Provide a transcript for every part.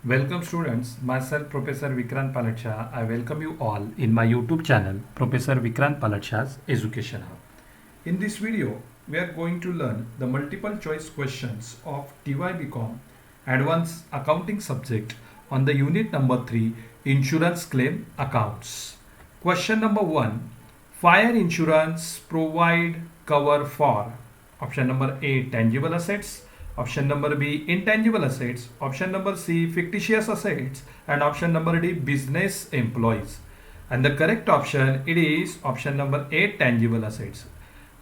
Welcome students, myself Professor Vikrant Palatsha. I welcome you all in my YouTube channel Professor Vikrant Palatsha's Education Hub. In this video, we are going to learn the multiple choice questions of TYBCom Advanced Accounting subject on the unit number 3 Insurance Claim Accounts. Question number 1. Fire insurance provide cover for option number A tangible assets, option number B intangible assets, option number C fictitious assets, and option number D business employees. And the correct option it is option number A tangible assets.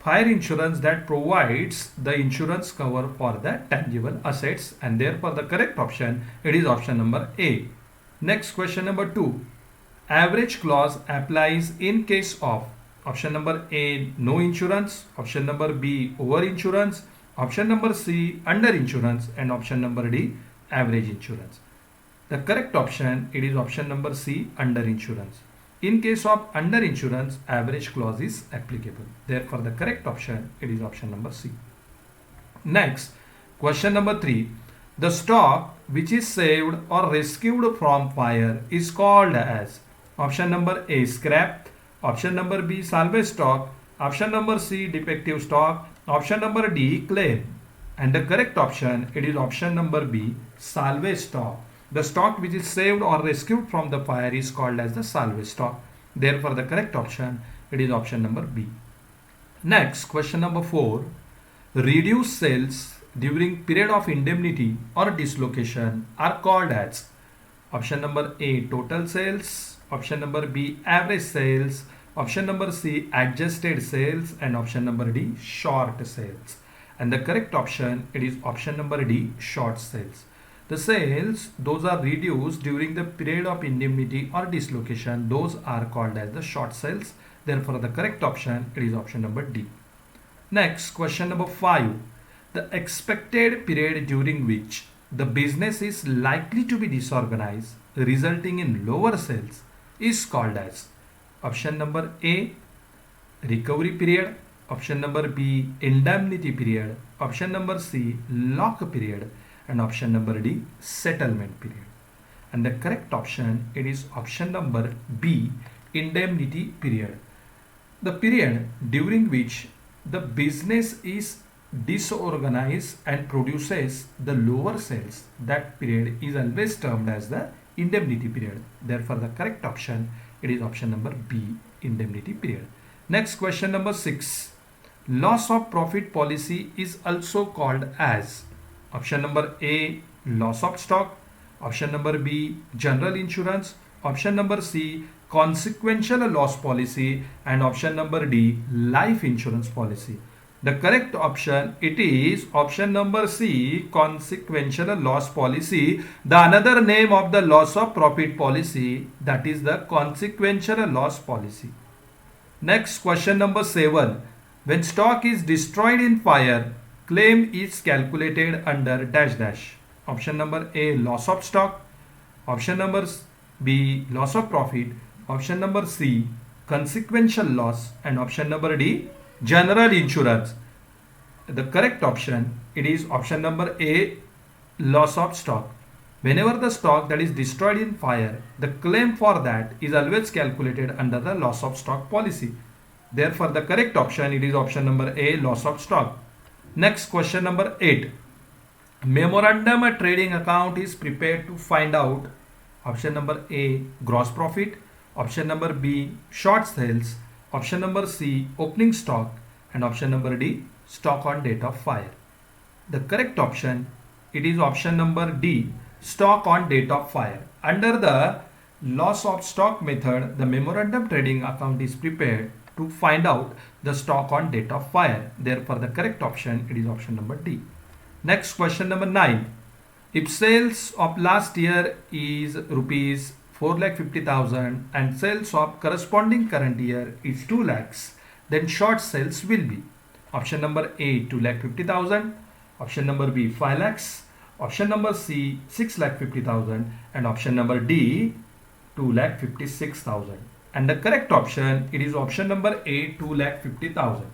Fire insurance that provides the insurance cover for the tangible assets, and therefore the correct option it is option number A. Next question number 2. Average clause applies in case of option number A no insurance, option number B over insurance, option number C under insurance, and option number D average insurance. The correct option it is option number C under insurance. In case of under insurance, average clause is applicable. Therefore the correct option it is option number C. Next, question number 3. The stock which is saved or rescued from fire is called as option number A scrap, option number B salvage stock, option number C defective stock, option number D claim. And the correct option it is option number B salvage stock. The stock which is saved or rescued from the fire is called as the salvage stock. Therefore the correct option it is option number B. Next, question number 4. Reduced sales during period of indemnity or dislocation are called as option number A total sales, option number B average sales, option number C adjusted sales, and option number D short sales. And the correct option it is option number D short sales. The sales those are reduced during the period of indemnity or dislocation, those are called as the short sales. Therefore the correct option it is option number D. Next, question number 5. The expected period during which the business is likely to be disorganized resulting in lower sales is called as option number A recovery period, option number B indemnity period, option number C lock period, and option number D settlement period. And the correct option it is option number B indemnity period. The period during which the business is disorganized and produces the lower sales, that period is always termed as the indemnity period. Therefore the correct option it is option number B indemnity period. Next, question number 6. Loss of profit policy is also called as option number A loss of stock, option number B general insurance, option number C consequential loss policy, and option number D life insurance policy. The correct option it is option number C consequential loss policy. The another name of the loss of profit policy, that is the consequential loss policy. Next, question number 7. When stock is destroyed in fire, claim is calculated under dash dash. Option number A loss of stock, option number B loss of profit, option number C consequential loss, and option number D general insurance. The correct option it is option number A loss of stock. Whenever the stock that is destroyed in fire, the claim for that is always calculated under the loss of stock policy. Therefore the correct option it is option number A loss of stock. Next, question number 8. Memorandum trading account is prepared to find out option number A gross profit, option number B short sales, option number C opening stock, and option number D stock on date of fire. The correct option it is option number D stock on date of fire. Under the loss of stock method, the memorandum trading account is prepared to find out the stock on date of fire. Therefore the correct option it is option number D. Next, question number 9. If sales of last year is rupees 4,50,000 and sales of corresponding current year is 2 lakhs, then short sales will be option number A 2,50,000, option number B 5 lakhs, option number C 6,50,000, and option number D 2,56,000. And the correct option it is option number A 2,50,000.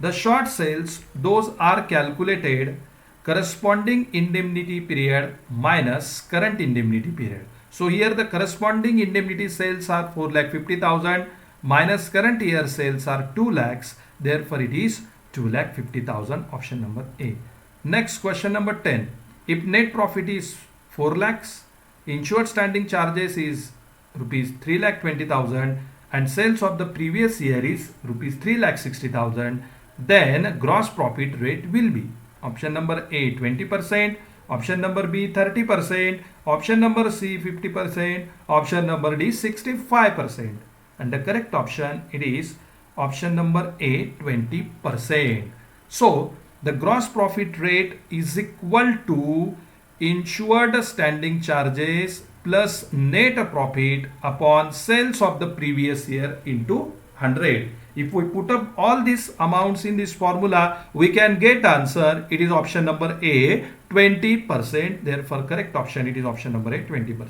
The short sales those are calculated corresponding indemnity period minus current indemnity period. So here the corresponding indemnity sales are 4,50,000 minus current year sales are 2 lakhs. Therefore, it is 2,50,000. Option number A. Next question number 10. If net profit is 4 lakhs, insured standing charges is rupees 3,20,000 and sales of the previous year is rupees 3,60,000, then gross profit rate will be option number A 20%, option number B 30%, option number C 50%, option number D 65%, and the correct option it is option number A 20%. So the gross profit rate is equal to insured standing charges plus net profit upon sales of the previous year into 100. If we put up all these amounts in this formula, we can get answer. It is option number A 20%. Therefore, correct option it is option number A 20%.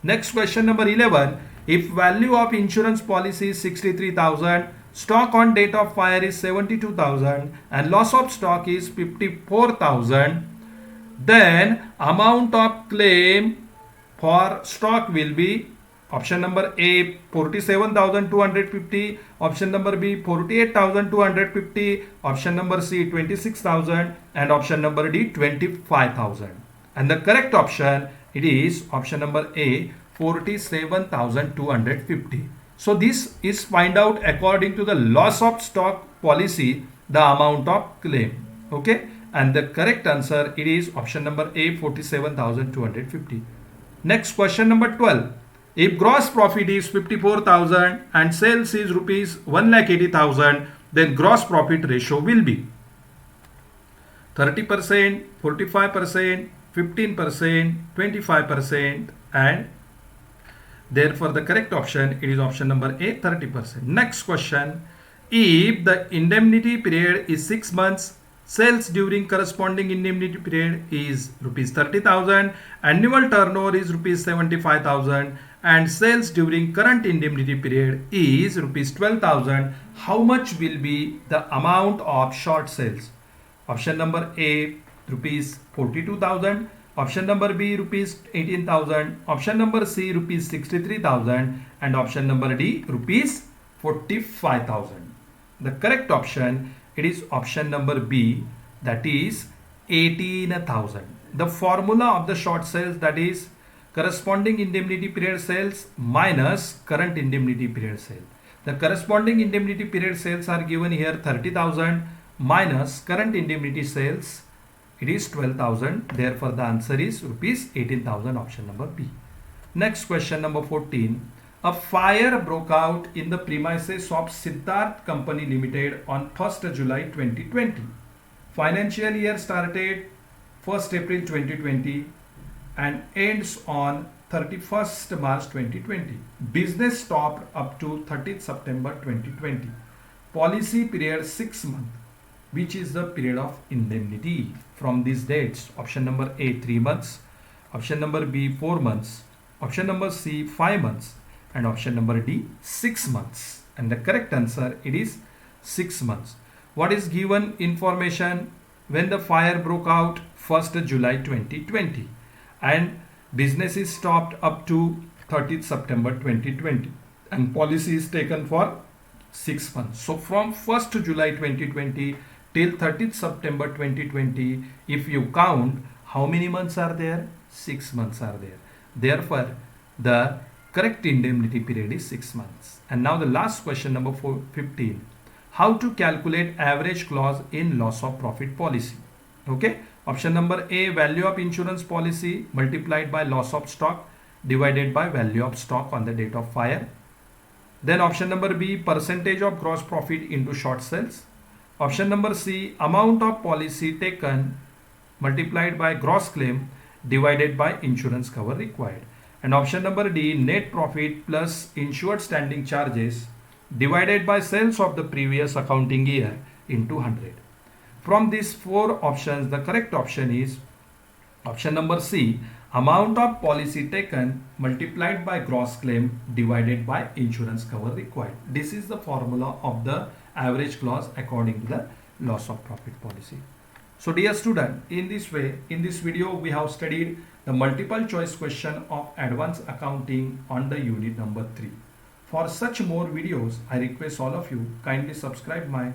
Next question number 11. If value of insurance policy is 63,000, stock on date of fire is 72,000 and loss of stock is 54,000, then amount of claim for stock will be option number A 47,250, option number B 48,250, option number C 26,000 and option number D 25,000. And the correct option it is option number A 47,250. So this is find out according to the loss of stock policy the amount of claim. Okay, and the correct answer it is option number A 47,250. Next question number 12. If gross profit is 54,000 and sales is rupees 1,80,000, then gross profit ratio will be 30%, 45%, 15%, 25%, and therefore the correct option it is option number A 30%. Next question. If the indemnity period is 6 months, sales during corresponding indemnity period is rupees 30,000, annual turnover is rupees 75,000 and sales during current indemnity period is rupees 12,000, how much will be the amount of short sales? Option number A rupees 42,000, option number B rupees 18,000, option number C rupees 63,000 and option number D rupees 45,000. The correct option it is option number B, that is 18,000. The formula of the short sales, that is corresponding indemnity period sales minus current indemnity period sale. The corresponding indemnity period sales are given here 30,000 minus current indemnity sales it is 12,000. Therefore the answer is rupees 18,000, option number B. Next question number 14. A fire broke out in the premises of Siddharth Company Limited on 1st July 2020. Financial year started 1st April 2020 and ends on 31st March 2020. Business stopped up to 30th September 2020. Policy period 6 months, which is the period of indemnity from these dates. Option number A 3 months, option number B 4 months, option number C 5 months, and option number D 6 months. And the correct answer it is 6 months. What is given information? When the fire broke out 1st July 2020 and business is stopped up to 30th September 2020 and policy is taken for 6 months. So from 1st July 2020 till 30th September 2020, if you count how many months are there? 6 months are there. Therefore the correct indemnity period is 6 months. And now the last question number 15. How to calculate average clause in loss of profit policy? Okay. Option number A, value of insurance policy multiplied by loss of stock divided by value of stock on the date of fire. Then option number B, percentage of gross profit into short sales. Option number C, amount of policy taken multiplied by gross claim divided by insurance cover required. And option number D, net profit plus insured standing charges divided by sales of the previous accounting year into 100. From these 4 options, the correct option is option number C, amount of policy taken multiplied by gross claim divided by insurance cover required. This is the formula of the average clause according to the loss of profit policy. So dear student, in this video we have studied the multiple choice question of advanced accounting on the unit number 3. For such more videos, I request all of you kindly subscribe my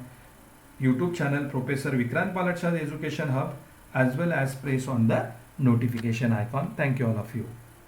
YouTube channel Professor Vikrant Palatshas Education Hub, as well as press on the notification icon. Thank you all of you.